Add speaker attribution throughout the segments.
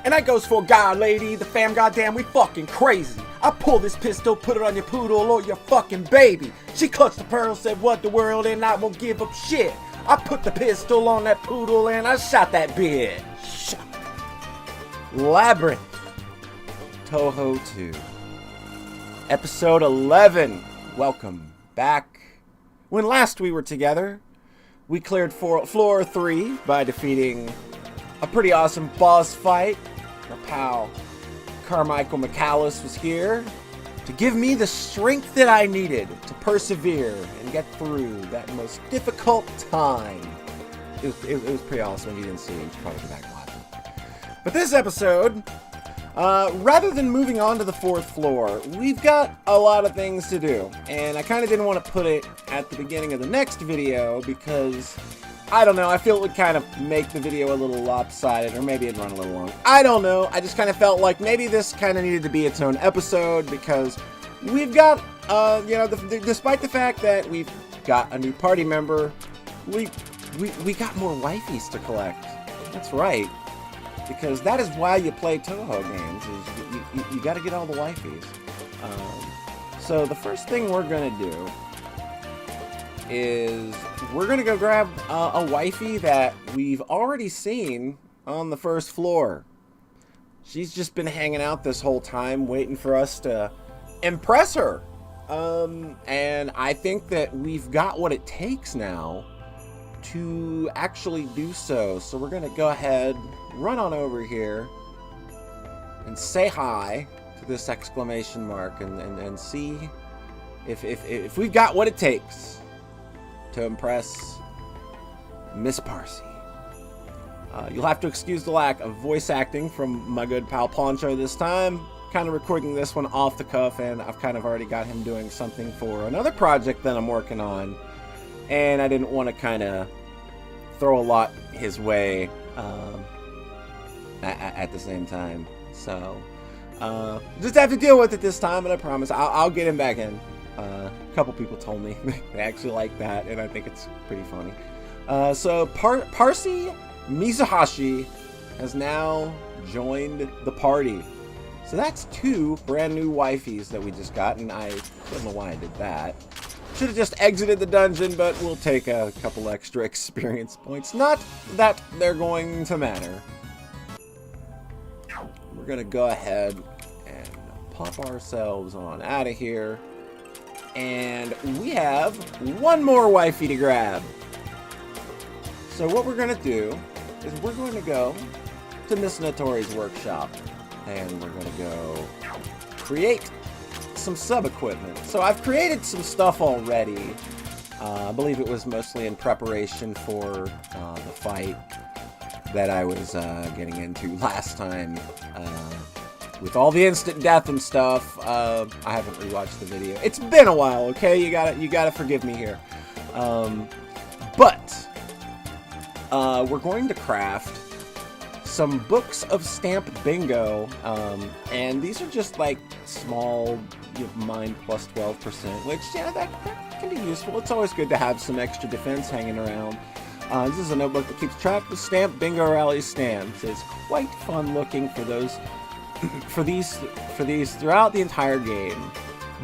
Speaker 1: And that goes for God, lady, the fam, goddamn, we fucking crazy. I pull this pistol, put it on your poodle or your fucking baby. She clutched the pearl, said what the world, and I won't give up shit. I put the pistol on that poodle and I shot that bitch. Labyrinth Touhou 2. Episode 11. Welcome back. When last we were together, we cleared floor 3 by defeating a pretty awesome boss fight. Our pal Carmichael McCallus was here to give me the strength that I needed to persevere and get through that most difficult time. It was pretty awesome. If you didn't see it, you should probably go back and watch it. But this episode, rather than moving on to the 4th floor, we've got a lot of things to do. And I kind of didn't want to put it at the beginning of the next video because, I don't know, I feel it would kind of make the video a little lopsided, or maybe it'd run a little long. I don't know, I just kind of felt like maybe this kind of needed to be its own episode because we've got, despite the fact that we've got a new party member, we got more wifeys to collect. That's right. Because that is why you play Touhou games, is you got to get all the wifeys. So the first thing we're going to do is we're going to go grab a wifey that we've already seen on the 1st floor. She's just been hanging out this whole time waiting for us to impress her. And I think that we've got what it takes now to actually do so. So we're going to go ahead, run on over here and say hi to this exclamation mark and see if we've got what it takes to impress Miss Parsi. You'll have to excuse the lack of voice acting from my good pal Poncho this time. Kind of recording this one off the cuff, and I've kind of already got him doing something for another project that I'm working on. And I didn't want to kind of throw a lot his way at the same time. So, just have to deal with it this time, but I promise I'll get him back in. A couple people told me they actually like that, and I think it's pretty funny. So, Parsi Mizuhashi has now joined the party. So that's 2 brand new wifeys that we just got, and I don't know why I did that. Should have just exited the dungeon, but we'll take a couple extra experience points. Not that they're going to matter. We're going to go ahead and pop ourselves on out of here. And we have 1 more wifey to grab. So what we're going to do is we're going to go to Miss Notori's workshop. And we're going to go create some sub-equipment. So I've created some stuff already. I believe it was mostly in preparation for the fight that I was getting into last time. With all the instant death and stuff, I haven't rewatched the video. It's been a while, okay? You gotta forgive me here. But we're going to craft some books of stamp bingo, and these are just like small, mine plus 12%, which, yeah, that can be useful. It's always good to have some extra defense hanging around. This is a notebook that keeps track of stamp bingo rally stamps. It's quite fun looking for those, for these throughout the entire game,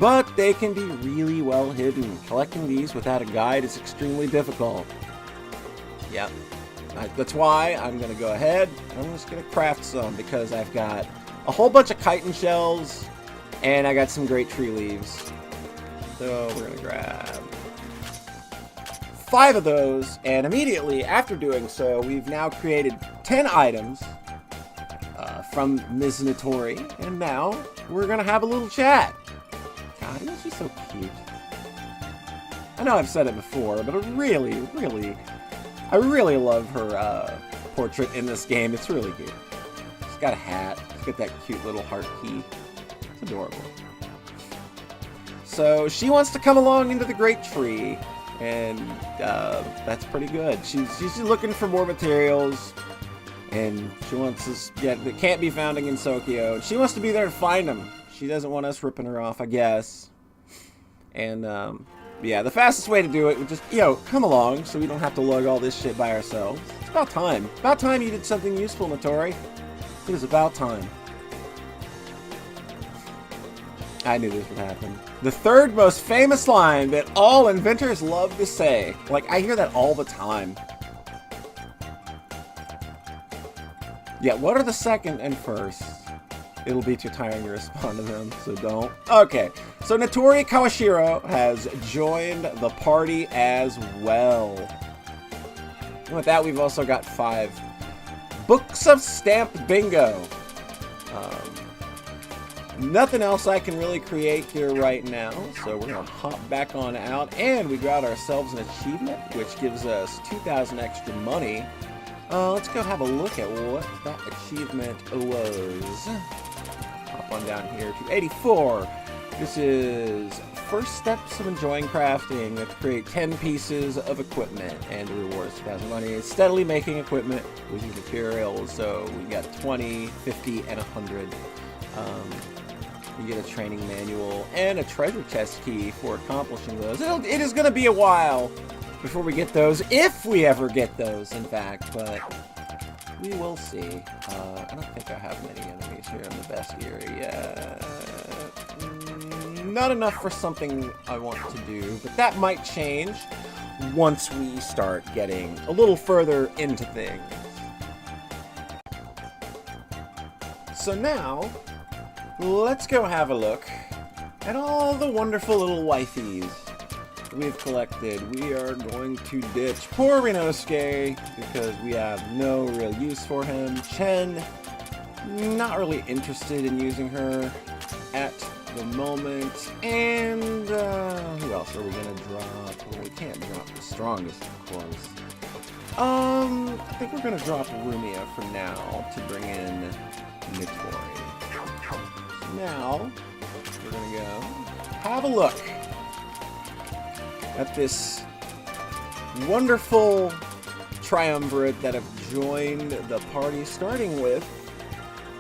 Speaker 1: but they can be really well hidden. Collecting these without a guide is extremely difficult. Yep. That's why I'm going to go ahead and I'm just going to craft some, because I've got a whole bunch of chitin shells and I got some great tree leaves. So we're going to grab 5 of those, and immediately after doing so, we've now created 10 items from Ms. Notori, and now we're going to have a little chat. God, isn't she so cute? I know I've said it before, but I really love her portrait in this game. It's really good. She's got a hat. She's got that cute little heart key. It's adorable. So she wants to come along into the great tree, and that's pretty good. She's looking for more materials, and she wants us that can't be found in Gensokyo. She wants to be there to find them. She doesn't want us ripping her off, I guess. And yeah, the fastest way to do it would just, come along so we don't have to lug all this shit by ourselves. It's about time. About time you did something useful, Notori. It is about time. I knew this would happen. The third most famous line that all inventors love to say. Like, I hear that all the time. Yeah, what are the second and first? It'll be too tiring to respond to them, so don't. Okay, so Notori Kawashiro has joined the party as well. And with that, we've also got 5 books of stamped bingo. Nothing else I can really create here right now, so we're gonna hop back on out, and we got ourselves an achievement, which gives us 2,000 extra money. Let's go have a look at what that achievement was. Hop on down here to 84. This is first steps of enjoying crafting. Let's create 10 pieces of equipment, and the reward is 2,000 money. Steadily making equipment using materials, so we got 20, 50, and 100. You get a training manual and a treasure chest key for accomplishing those. It is going to be a while before we get those, if we ever get those, in fact, but we will see. I don't think I have many enemies here in the best area yet. Not enough for something I want to do, but that might change once we start getting a little further into things. So now, let's go have a look at all the wonderful little wifeys we've collected. We are going to ditch poor Rinosuke because we have no real use for him. Chen, not really interested in using her at the moment. And who else are we gonna drop? Well, we can't drop the strongest, of course. I think we're gonna drop Rumia for now to bring in Notori. Now, we're going to go have a look at this wonderful triumvirate that have joined the party, starting with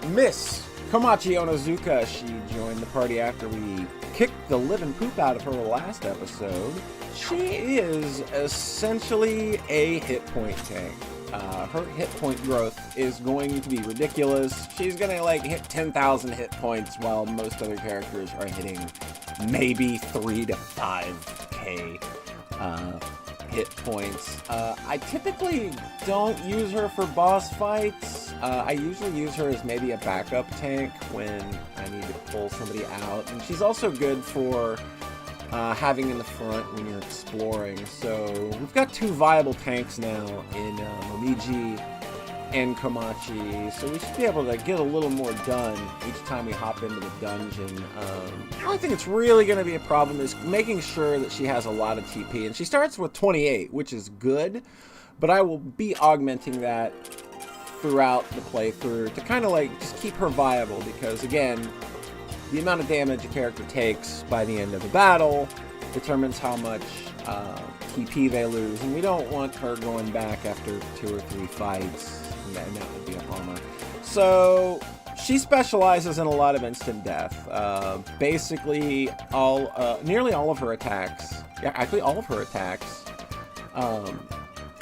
Speaker 1: Miss Komachi Onizuka. She joined the party after we kicked the living poop out of her last episode. She is essentially a hit point tank. Her hit point growth is going to be ridiculous. She's gonna like hit 10,000 hit points while most other characters are hitting maybe 3 to 5k hit points. I typically don't use her for boss fights. I usually use her as maybe a backup tank when I need to pull somebody out, and she's also good for having in the front when you're exploring. So we've got 2 viable tanks now in Momiji and Komachi, so we should be able to get a little more done each time we hop into the dungeon. The only thing that's really going to be a problem is making sure that she has a lot of TP, and she starts with 28, which is good, but I will be augmenting that throughout the playthrough to kind of like just keep her viable, because again, the amount of damage a character takes by the end of the battle determines how much TP they lose, and we don't want her going back after 2 or 3 fights, and that would be a bummer. So she specializes in a lot of instant death. Basically, nearly all of her attacks, yeah, actually all of her attacks,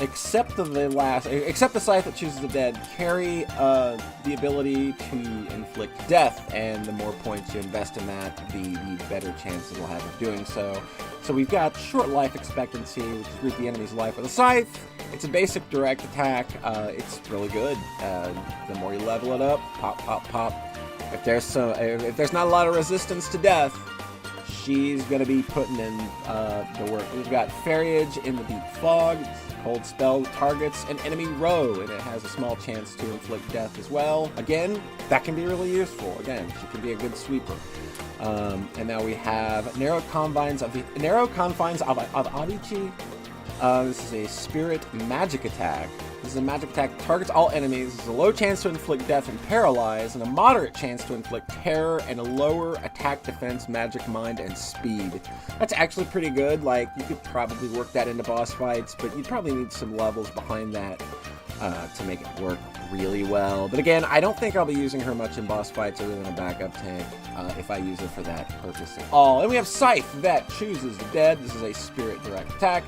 Speaker 1: except the Scythe that chooses the dead, carry the ability to inflict death, and the more points you invest in that, the better chance it'll have of doing so. So we've got short life expectancy, which is root the enemy's life with a Scythe. It's a basic direct attack. It's really good. The more you level it up, pop, pop, pop. If there's not a lot of resistance to death, she's gonna be putting in the work. We've got Feriage in the Deep Fog. Cold spell targets an enemy row, and it has a small chance to inflict death as well. Again, that can be really useful. Again, she can be a good sweeper. And now we have Narrow Confines of Avici. This is a Spirit Magic Attack. This is a magic attack that targets all enemies. This is a low chance to inflict death and paralyze, and a moderate chance to inflict terror, and a lower attack, defense, magic, mind, and speed. That's actually pretty good. Like, you could probably work that into boss fights, but you'd probably need some levels behind that to make it work really well. But again, I don't think I'll be using her much in boss fights other than a backup tank if I use it for that purpose at all. And we have Scythe that chooses the dead. This is a spirit direct attack.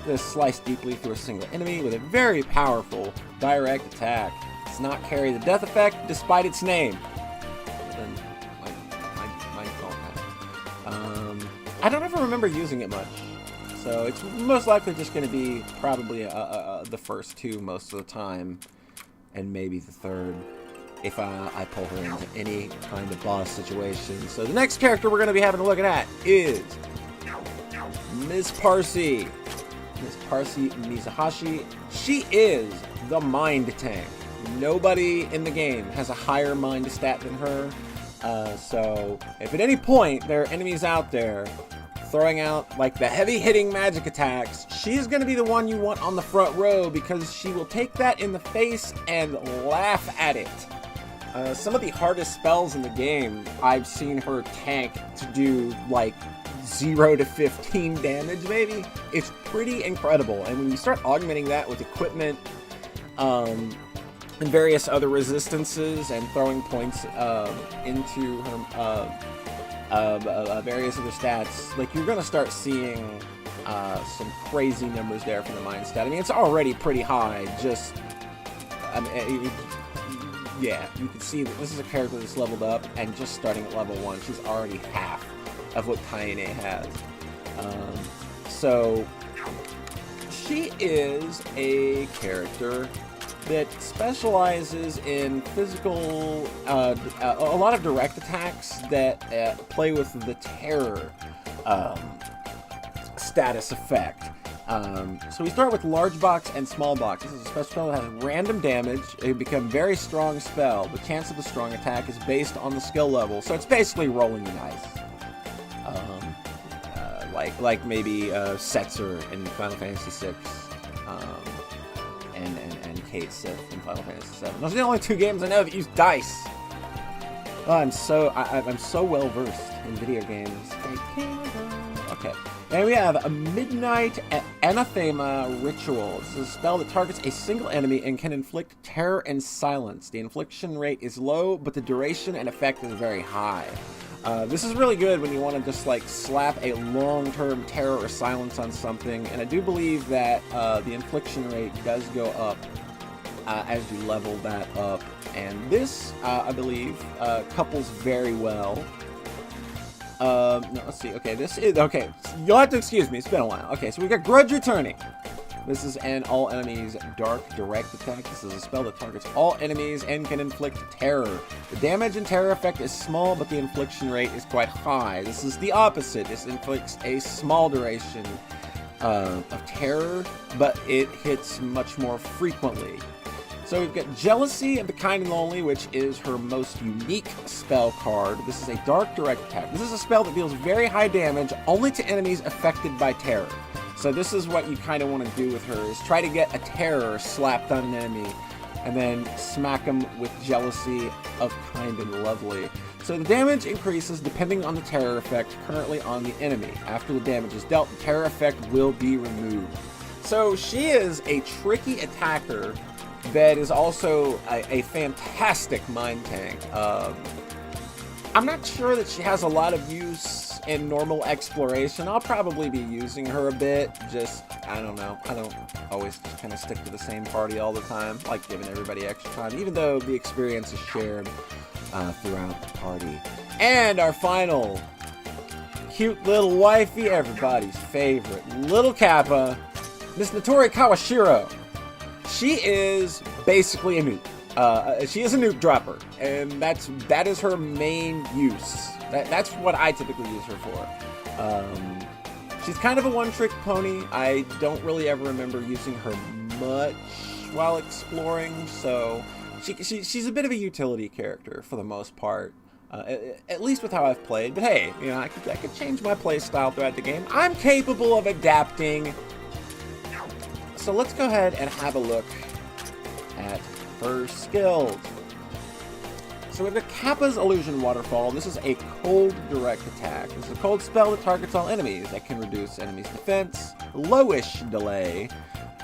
Speaker 1: This slice deeply through a single enemy with a very powerful direct attack. does not carry the death effect despite its name. I don't ever remember using it much, so it's most likely just going to be probably the first two most of the time, and maybe the third if I pull her into any kind of boss situation. So the next character we're going to be having a look at is Ms. Parsi. Ms. Parsi Mizuhashi. She is the mind tank. Nobody in the game has a higher mind stat than her. So if at any point there are enemies out there throwing out like the heavy-hitting magic attacks, she's going to be the one you want on the front row because she will take that in the face and laugh at it. Some of the hardest spells in the game, I've seen her tank to do like 0 to 15 damage maybe. It's pretty incredible. And when you start augmenting that with equipment and various other resistances and throwing points into her various other stats, like you're gonna start seeing some crazy numbers there for the mind stat. I mean, it's already pretty high. Just, yeah, you can see that this is a character that's leveled up, and just starting at level 1, she's already half of what Kaine has. So she is a character that specializes in physical, a lot of direct attacks that play with the terror status effect. So we start with large box and small box. This is a special spell that has random damage. It becomes a very strong spell. The chance of the strong attack is based on the skill level, so it's basically rolling the dice. Like maybe Setzer in Final Fantasy VI. And Kate Sith in Final Fantasy VII. Those are the only two games I know that use dice. Oh, I'm so well versed in video games. Okay, and we have a Midnight Anathema Ritual. This is a spell that targets a single enemy and can inflict terror and silence. The infliction rate is low, but the duration and effect is very high. This is really good when you want to just like slap a long-term terror or silence on something, and I do believe that the infliction rate does go up as you level that up, and this, I believe, couples very well. No, let's see. Okay, this is okay. You'll have to excuse me. It's been a while. Okay, so we got Grudge Returning. This is an all enemies dark direct attack. This is a spell that targets all enemies and can inflict terror. The damage and terror effect is small, but the infliction rate is quite high. This is the opposite. This inflicts a small duration of terror, but it hits much more frequently. So we've got Jealousy of the Kind and Lonely, which is her most unique spell card. This is a dark direct attack. This is a spell that deals very high damage only to enemies affected by terror. So this is what you kind of want to do with her, is try to get a terror slapped on an enemy and then smack them with Jealousy of Kind and Lovely. So the damage increases depending on the terror effect currently on the enemy. After the damage is dealt, the terror effect will be removed. So she is a tricky attacker that is also a fantastic mind tank. I'm not sure that she has a lot of use in normal exploration. I'll probably be using her a bit, just, I don't know. I don't always just kind of stick to the same party all the time, like giving everybody extra time, even though the experience is shared throughout the party. And our final cute little wifey, everybody's favorite, Little Kappa, Miss Notori Kawashiro. She is basically a nuke. She is a nuke dropper, and that is her main use. That's what I typically use her for. She's kind of a one-trick pony. I don't really ever remember using her much while exploring, so she's a bit of a utility character for the most part, at least with how I've played. But hey, you know, I could change my play style throughout the game. I'm capable of adapting. So let's go ahead and have a look at her skills. So we have the Kappa's Illusion Waterfall. This is a cold direct attack. This is a cold spell that targets all enemies. That can reduce enemies' defense, lowish delay,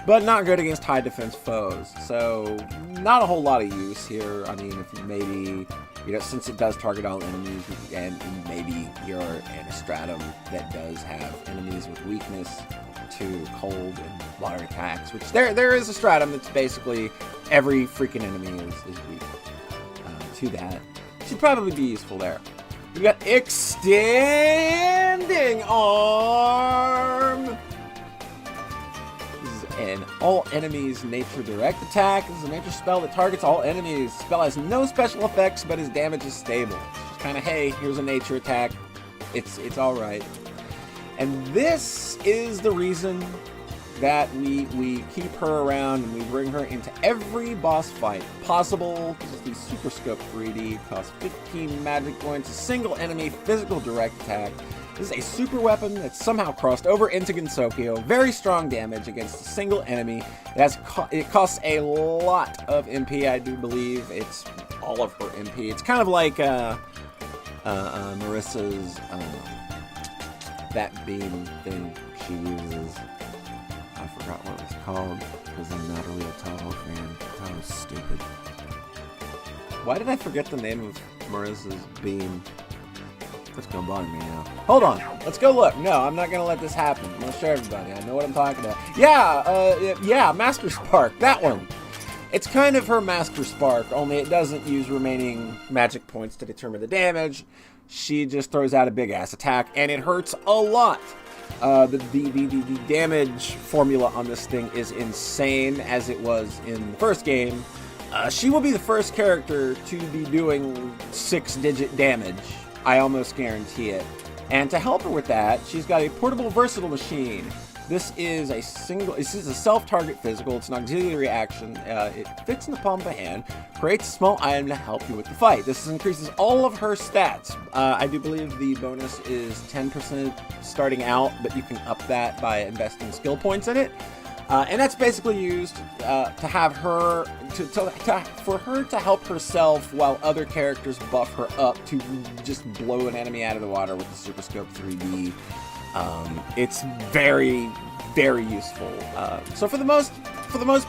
Speaker 1: but not good against high defense foes. So not a whole lot of use here. I mean, if maybe, you know, since it does target all enemies, and maybe you're in a stratum that does have enemies with weakness, to cold and water attacks, which there is a stratum that's basically every freaking enemy is weak to that. Should probably be useful there. We got Extending Arm. This is an all enemies nature direct attack. This is a nature spell that targets all enemies. The spell has no special effects, but his damage is stable. It's kind of, hey, here's a nature attack. It's all right. And this is the reason that we keep her around and we bring her into every boss fight possible. This is the Super Scope 3D. Costs 15 magic points. A single enemy physical direct attack. This is a super weapon that's somehow crossed over into Gensokyo. Very strong damage against a single enemy. It costs a lot of MP, I do believe. It's all of her MP. It's kind of like Marissa's that beam thing she uses. I forgot what it was called because I'm not a real Touhou fan. Touhou's stupid. Why did I forget the name of Marissa's beam? That's gonna bother me now. Hold on, let's go look. No, I'm not gonna let this happen. I'm gonna show everybody. I know what I'm talking about. Yeah, Master Spark, that one. It's kind of her Master Spark, only it doesn't use remaining magic points to determine the damage. She just throws out a big ass attack, and it hurts a lot. The damage formula on this thing is insane, as it was in the first game. She will be the first character to be doing 6-digit damage. I almost guarantee it. And to help her with that, she's got a portable versatile machine. This is a self-target physical. It's an auxiliary action. It fits in the palm of a hand, creates a small item to help you with the fight. This increases all of her stats. I do believe the bonus is 10% starting out, but you can up that by investing skill points in it. And that's basically used to have her for her to help herself while other characters buff her up to just blow an enemy out of the water with the Super Scope 3D. It's very, very useful. So for the most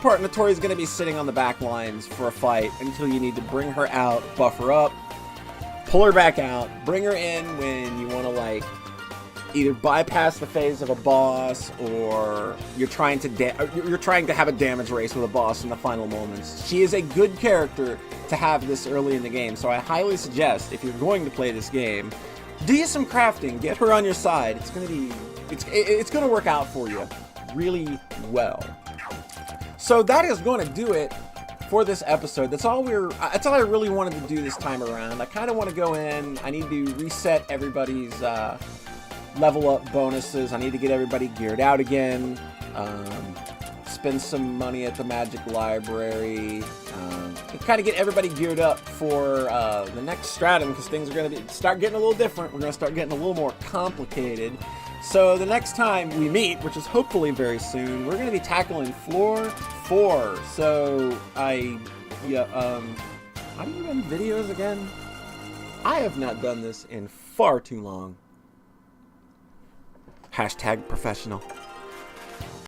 Speaker 1: part, Notori's going to be sitting on the back lines for a fight until you need to bring her out, buff her up, pull her back out, bring her in when you want to like either bypass the phase of a boss or you're trying to have a damage race with a boss in the final moments. She is a good character to have this early in the game, so I highly suggest if you're going to play this game, do you some crafting, get her on your side. It's gonna work out for you really well. So that is going to do it for this episode. That's all I really wanted to do this time around. I kind of want to go in. I need to reset everybody's level up bonuses. I need to get everybody geared out again. Spend some money at the Magic Library. Kind of get everybody geared up for the next stratum, because things are going to start getting a little different. We're going to start getting a little more complicated. So the next time we meet, which is hopefully very soon, we're going to be tackling floor 4. So how do you run videos again? I have not done this in far too long. #professional.